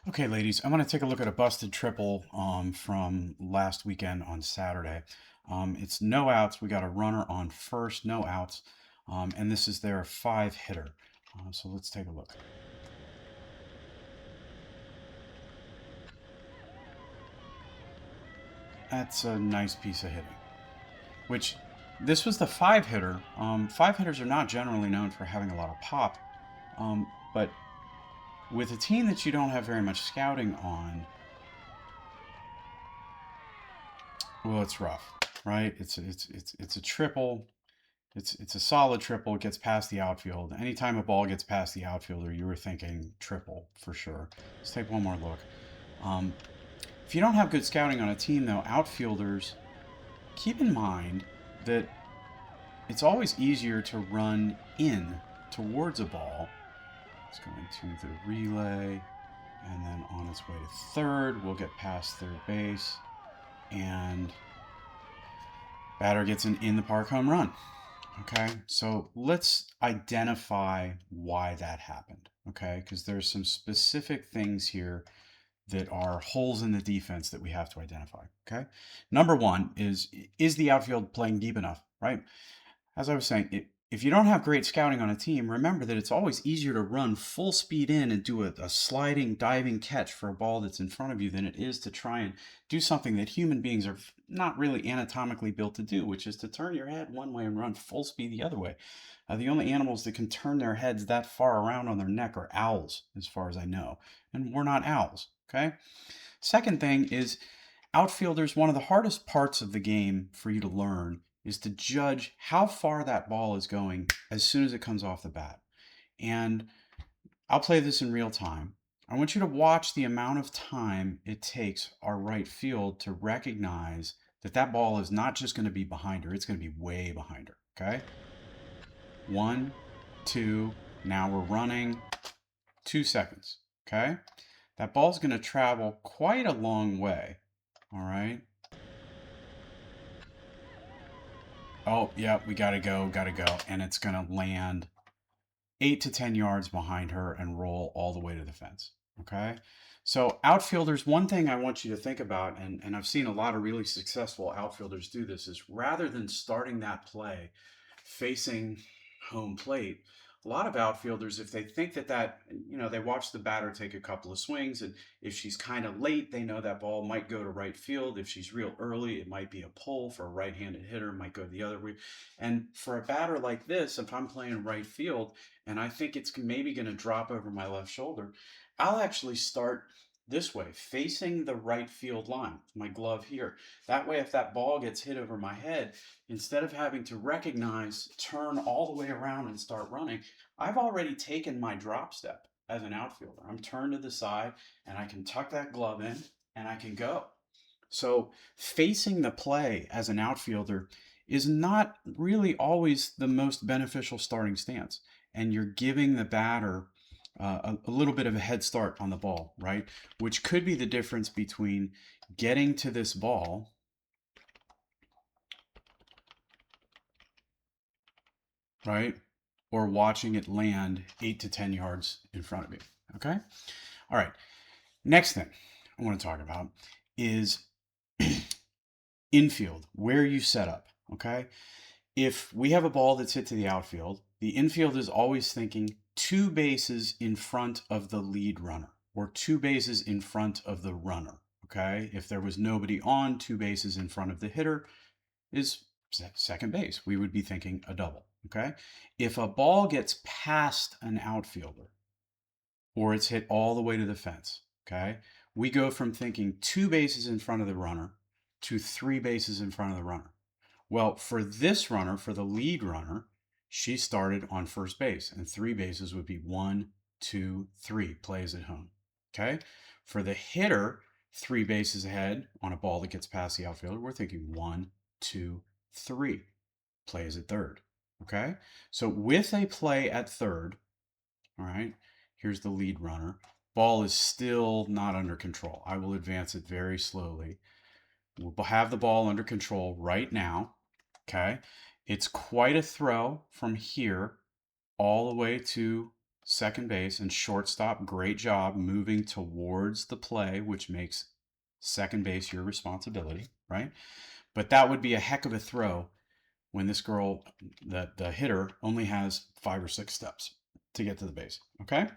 Okay, ladies, I want to take a look at a busted triple from last weekend on Saturday. It's no outs. We got a runner on first, no outs, and this is their five hitter. So let's take a look. That's a nice piece of hitting. Which this was the five hitter. Five hitters are not generally known for having a lot of pop, but with a team that you don't have very much scouting on, well, it's rough, right? It's a triple. It's a solid triple. It gets past the outfield. Anytime a ball gets past the outfielder, you were thinking triple for sure. Let's take one more look. Um, if you don't have good scouting on a team, though, outfielders, keep in mind that it's always easier to run in towards a ball. It's going to the relay, and then on its way to third, we'll get past third base, and batter gets an in the park home run. Okay, so let's identify why that happened. Okay, because there's some specific things here that are holes in the defense that we have to identify. Okay, number one is the outfield playing deep enough, right? As I was saying, if you don't have great scouting on a team, remember that it's always easier to run full speed in and do a sliding, diving catch for a ball that's in front of you than it is to try and do something that human beings are not really anatomically built to do, which is to turn your head one way and run full speed the other way. The only animals that can turn their heads that far around on their neck are owls, as far as I know. And we're not owls, okay? Second thing is outfielders, one of the hardest parts of the game for you to learn is to judge how far that ball is going as soon as it comes off the bat. And I'll play this in real time. I want you to watch the amount of time it takes our right field to recognize that that ball is not just going to be behind her, it's going to be way behind her. Okay? One, two, now we're running 2 seconds. Okay? That ball's going to travel quite a long way. All right? Oh, yeah, we gotta go, gotta go. And it's gonna land 8 to 10 yards behind her and roll all the way to the fence. Okay. So, outfielders, one thing I want you to think about, and I've seen a lot of really successful outfielders do this, is rather than starting that play facing home plate, a lot of outfielders, if they think that they watch the batter take a couple of swings, and if she's kind of late, they know that ball might go to right field. If she's real early, it might be a pull for a right handed hitter, it might go the other way. And for a batter like this, if I'm playing right field, and I think it's maybe going to drop over my left shoulder, I'll actually start this way, facing the right field line, my glove here. That way, if that ball gets hit over my head, instead of having to recognize, turn all the way around and start running, I've already taken my drop step as an outfielder. I'm turned to the side and I can tuck that glove in and I can go. So, facing the play as an outfielder is not really always the most beneficial starting stance. And you're giving the batter a little bit of a head start on the ball, right? Which could be the difference between getting to this ball, right? Or watching it land 8 to 10 yards in front of you. Okay? All right. Next thing I want to talk about is infield, where you set up. Okay? If we have a ball that's hit to the outfield, the infield is always thinking 2 bases in front of the lead runner or 2 bases in front of the runner. Okay? If there was nobody on, 2 bases in front of the hitter is second base. We would be thinking a double. Okay? If a ball gets past an outfielder or it's hit all the way to the fence, okay, we go from thinking 2 bases in front of the runner to 3 bases in front of the runner. Well, for this runner, for the lead runner, she started on first base, and 3 bases would be 1, 2, 3 plays at home. Okay. For the hitter, 3 bases ahead on a ball that gets past the outfielder, we're thinking 1, 2, 3 plays at third. Okay. So with a play at third, all right, here's the lead runner. Ball is still not under control. I will advance it very slowly. We'll have the ball under control right now. Okay. It's quite a throw from here all the way to second base, and shortstop, great job moving towards the play, which makes second base your responsibility, right? But that would be a heck of a throw when this girl, the hitter, only has 5 or 6 steps to get to the base, okay?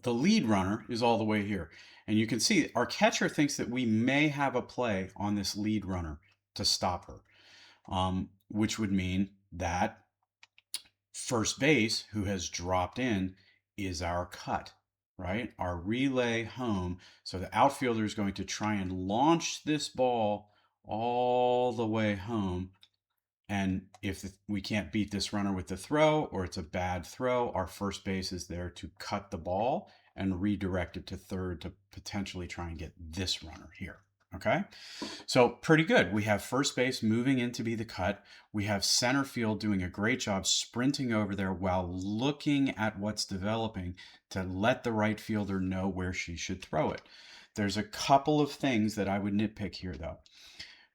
The lead runner is all the way here. And you can see our catcher thinks that we may have a play on this lead runner to stop her, which would mean that first base, who has dropped in, is our cut, right? Our relay home. So the outfielder is going to try and launch this ball all the way home. And if we can't beat this runner with the throw, or it's a bad throw, our first base is there to cut the ball and redirect it to third to potentially try and get this runner here. Okay, so pretty good. We have first base moving in to be the cut. We have center field doing a great job sprinting over there while looking at what's developing to let the right fielder know where she should throw it. There's a couple of things that I would nitpick here, though.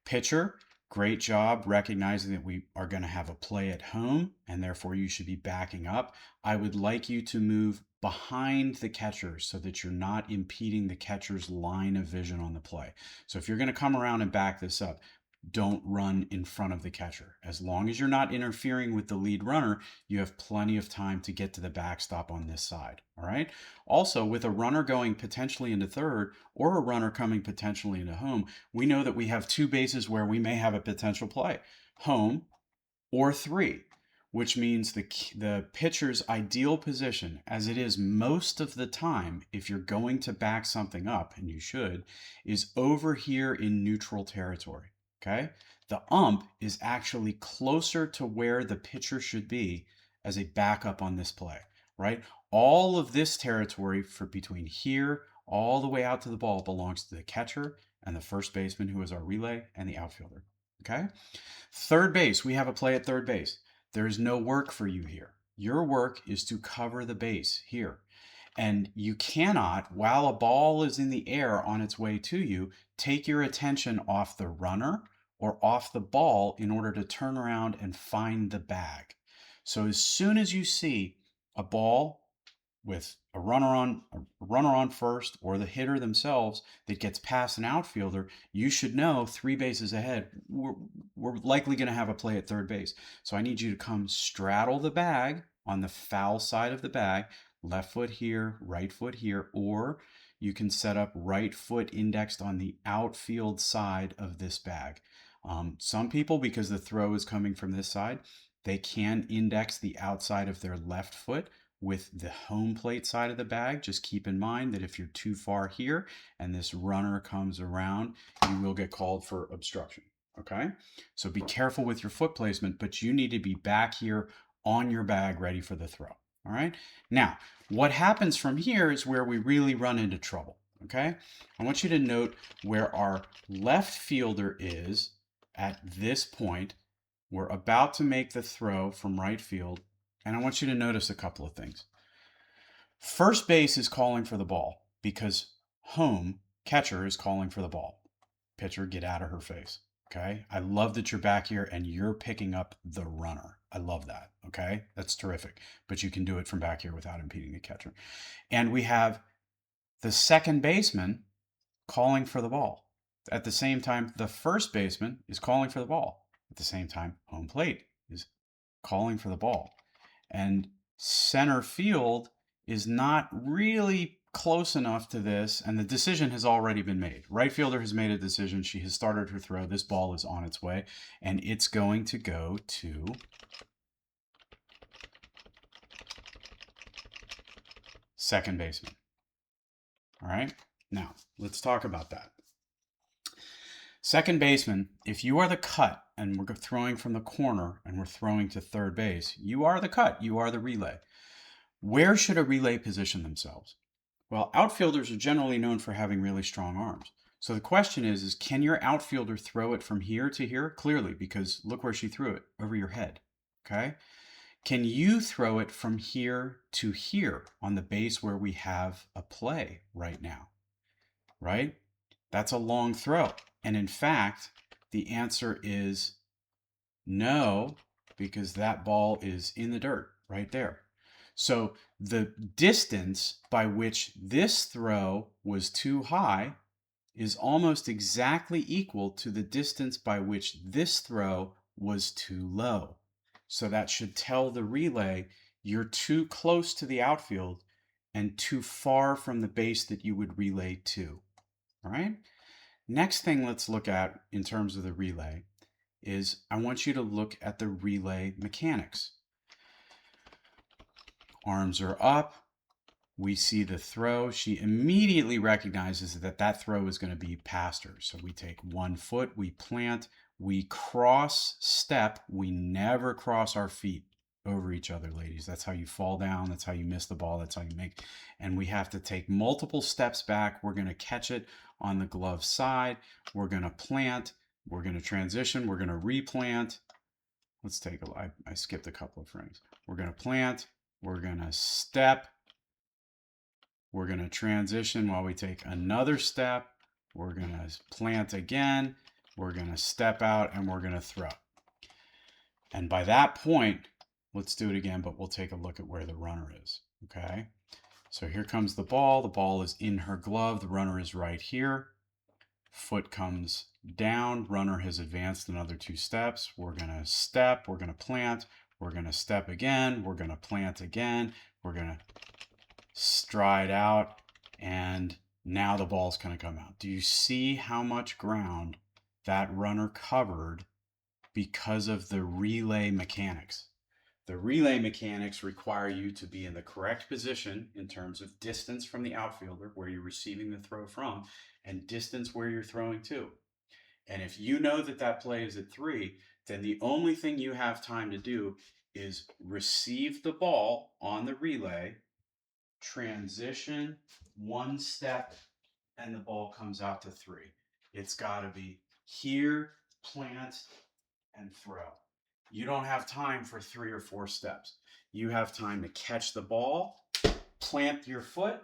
Pitcher, great job recognizing that we are going to have a play at home and therefore you should be backing up. I would like you to move behind the catcher so that you're not impeding the catcher's line of vision on the play. So if you're going to come around and back this up, don't run in front of the catcher. As long as you're not interfering with the lead runner, you have plenty of time to get to the backstop on this side. All right. Also, with a runner going potentially into third or a runner coming potentially into home, we know that we have 2 bases where we may have a potential play, home or 3, which means the pitcher's ideal position, as it is most of the time if you're going to back something up, and you should, is over here in neutral territory. Okay, the ump is actually closer to where the pitcher should be as a backup on this play, right? All of this territory for between here all the way out to the ball belongs to the catcher and the first baseman, who is our relay, and the outfielder. Okay, third base, we have a play at third base. There's no work for you here. Your work is to cover the base here. And you cannot, while a ball is in the air on its way to you, take your attention off the runner or off the ball in order to turn around and find the bag. So as soon as you see a ball with a runner on first, or the hitter themselves that gets past an outfielder, you should know 3 bases ahead, we're likely going to have a play at third base. So I need you to come straddle the bag on the foul side of the bag, left foot here, right foot here, or you can set up right foot indexed on the outfield side of this bag. Some people, because the throw is coming from this side, they can index the outside of their left foot with the home plate side of the bag. Just keep in mind that if you're too far here and this runner comes around, you will get called for obstruction. Okay, so be careful with your foot placement, but you need to be back here on your bag ready for the throw. All right, now what happens from here is where we really run into trouble. Okay, I want you to note where our left fielder is at this point. We're about to make the throw from right field, and I want you to notice a couple of things. First base is calling for the ball because home catcher is calling for the ball. Pitcher, get out of her face. Okay. I love that you're back here and you're picking up the runner. I love that. Okay. That's terrific. But you can do it from back here without impeding the catcher. And we have the second baseman calling for the ball. At the same time, the first baseman is calling for the ball. At the same time, home plate is calling for the ball. And center field is not really close enough to this, and the decision has already been made. Right fielder has made a decision. She has started her throw. This ball is on its way, and it's going to go to second baseman. All right, now let's talk about that. Second baseman, if you are the cut and we're throwing from the corner and we're throwing to third base, you are the cut, you are the relay. Where should a relay position themselves? Well, outfielders are generally known for having really strong arms. So the question is can your outfielder throw it from here to here? Clearly, because look where she threw it, over your head. Okay? Can you throw it from here to here on the base where we have a play right now? Right? That's a long throw. And in fact, the answer is no, because that ball is in the dirt right there. So the distance by which this throw was too high is almost exactly equal to the distance by which this throw was too low. So that should tell the relay you're too close to the outfield and too far from the base that you would relay to. All right? Next thing let's look at in terms of the relay is I want you to look at the relay mechanics. Arms are up. We see the throw. She immediately recognizes that that throw is going to be past her. So we take 1 foot, we plant, we cross step. We never cross our feet over each other, ladies. That's how you fall down. That's how you miss the ball. That's how you make. And we have to take multiple steps back. We're going to catch it on the glove side. We're going to plant. We're going to transition. We're going to replant. Let's take a, I skipped a couple of frames. We're going to plant. We're going to step. We're going to transition while we take another step. We're going to plant again. We're going to step out and we're going to throw. And by that point, let's do it again, but we'll take a look at where the runner is. Okay. So here comes the ball. The ball is in her glove. The runner is right here. Foot comes down. Runner has advanced another 2 steps. We're going to step. We're going to plant. We're going to step again. We're going to plant again. We're going to stride out, and now the ball's going to come out. Do you see how much ground that runner covered because of the relay mechanics? The relay mechanics require you to be in the correct position in terms of distance from the outfielder where you're receiving the throw from and distance where you're throwing to. And if you know that that play is at 3, then the only thing you have time to do is receive the ball on the relay, transition 1 step, and the ball comes out to 3. It's got to be here, plant, and throw. You don't have time for 3 or 4 steps. You have time to catch the ball, plant your foot,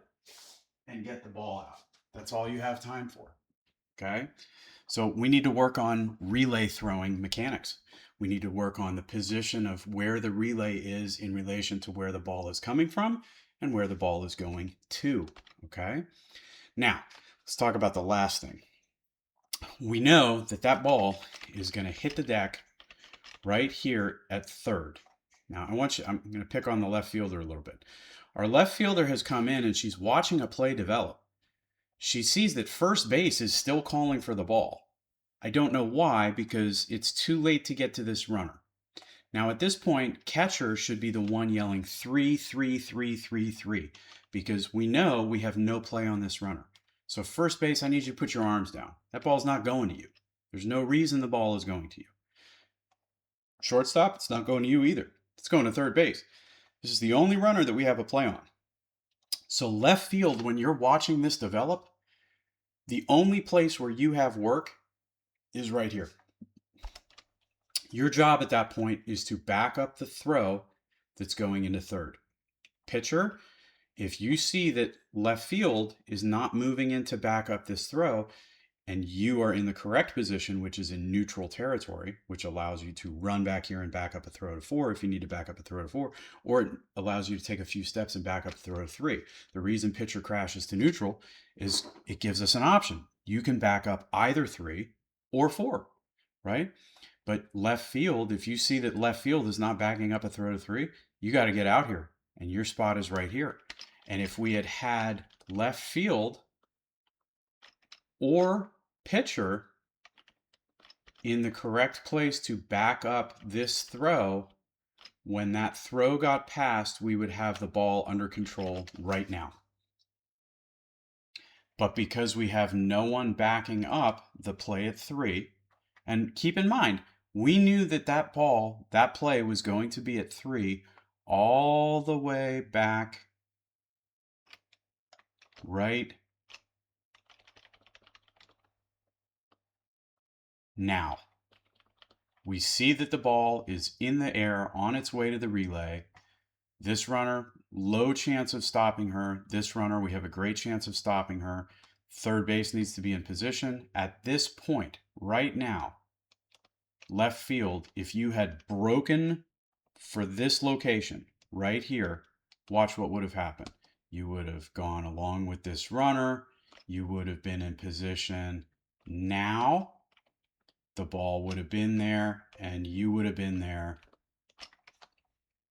and get the ball out. That's all you have time for. Okay? So we need to work on relay throwing mechanics. We need to work on the position of where the relay is in relation to where the ball is coming from and where the ball is going to. Okay? Now, let's talk about the last thing. We know that that ball is going to hit the deck right here at third. Now, I'm going to pick on the left fielder a little bit. Our left fielder has come in and she's watching a play develop. She sees that first base is still calling for the ball. I don't know why, because it's too late to get to this runner. Now at this point, catcher should be the one yelling 3, 3, 3, 3, 3, because we know we have no play on this runner. So first base, I need you to put your arms down. That ball's not going to you. There's no reason the ball is going to you. Shortstop, it's not going to you either. It's going to third base. This is the only runner that we have a play on. So left field, when you're watching this develop, the only place where you have work is right here. Your job at that point is to back up the throw that's going into third. Pitcher, if you see that left field is not moving in to back up this throw, and you are in the correct position, which is in neutral territory, which allows you to run back here and back up a throw to 4 if you need to back up a throw to 4, or it allows you to take a few steps and back up a throw to 3. The reason pitcher crashes to neutral is it gives us an option. You can back up either 3 or 4, right? But left field, if you see that left field is not backing up a throw to 3, you got to get out here, and your spot is right here. And if we had had left field or pitcher in the correct place to back up this throw, when that throw got passed, we would have the ball under control right now. But because we have no one backing up the play at 3, and keep in mind, we knew that that play was going to be at 3 all the way back right now. We see that the ball is in the air on its way to the relay. This runner, low chance of stopping her. This runner, we have a great chance of stopping her. Third base needs to be in position. At this point, right now, left field, if you had broken for this location right here, watch what would have happened. You would have gone along with this runner. You would have been in position now. The ball would have been there, and you would have been there,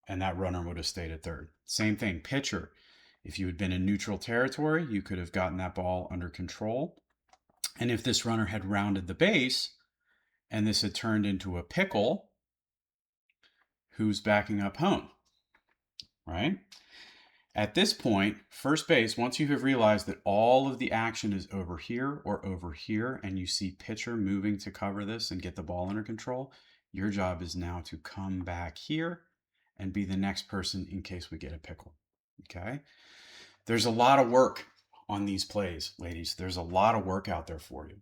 and that runner would have stayed at third. Same thing, pitcher. If you had been in neutral territory, you could have gotten that ball under control. And if this runner had rounded the base and this had turned into a pickle, who's backing up home, right? At this point, first base, once you have realized that all of the action is over here or over here, and you see pitcher moving to cover this and get the ball under control, your job is now to come back here and be the next person in case we get a pickle, okay? There's a lot of work on these plays, ladies. There's a lot of work out there for you.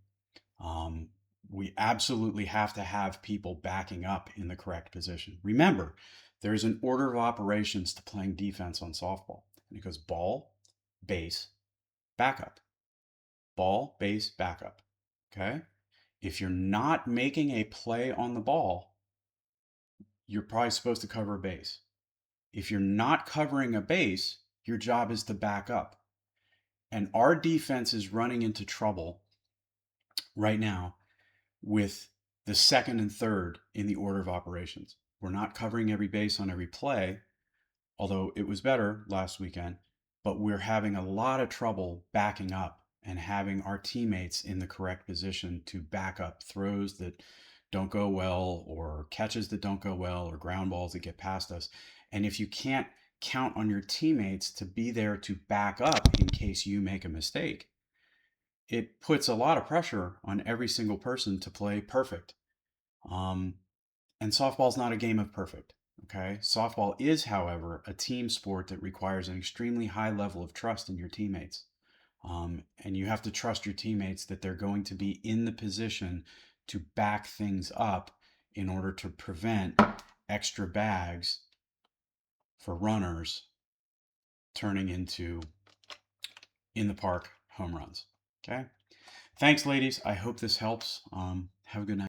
We absolutely have to have people backing up in the correct position. Remember, there's an order of operations to playing defense on softball. And it goes ball, base, backup. Ball, base, backup. Okay? If you're not making a play on the ball, you're probably supposed to cover a base. If you're not covering a base, your job is to back up. And our defense is running into trouble right now with the second and third in the order of operations. We're not covering every base on every play, although it was better last weekend, but we're having a lot of trouble backing up and having our teammates in the correct position to back up throws that don't go well, or catches that don't go well, or ground balls that get past us. And if you can't count on your teammates to be there to back up in case you make a mistake, it puts a lot of pressure on every single person to play perfect. And softball's not a game of perfect. Okay. Softball is, however, a team sport that requires an extremely high level of trust in your teammates. And you have to trust your teammates that they're going to be in the position to back things up in order to prevent extra bags for runners turning into in the park home runs. Okay. Thanks, ladies. I hope this helps. Have a good night.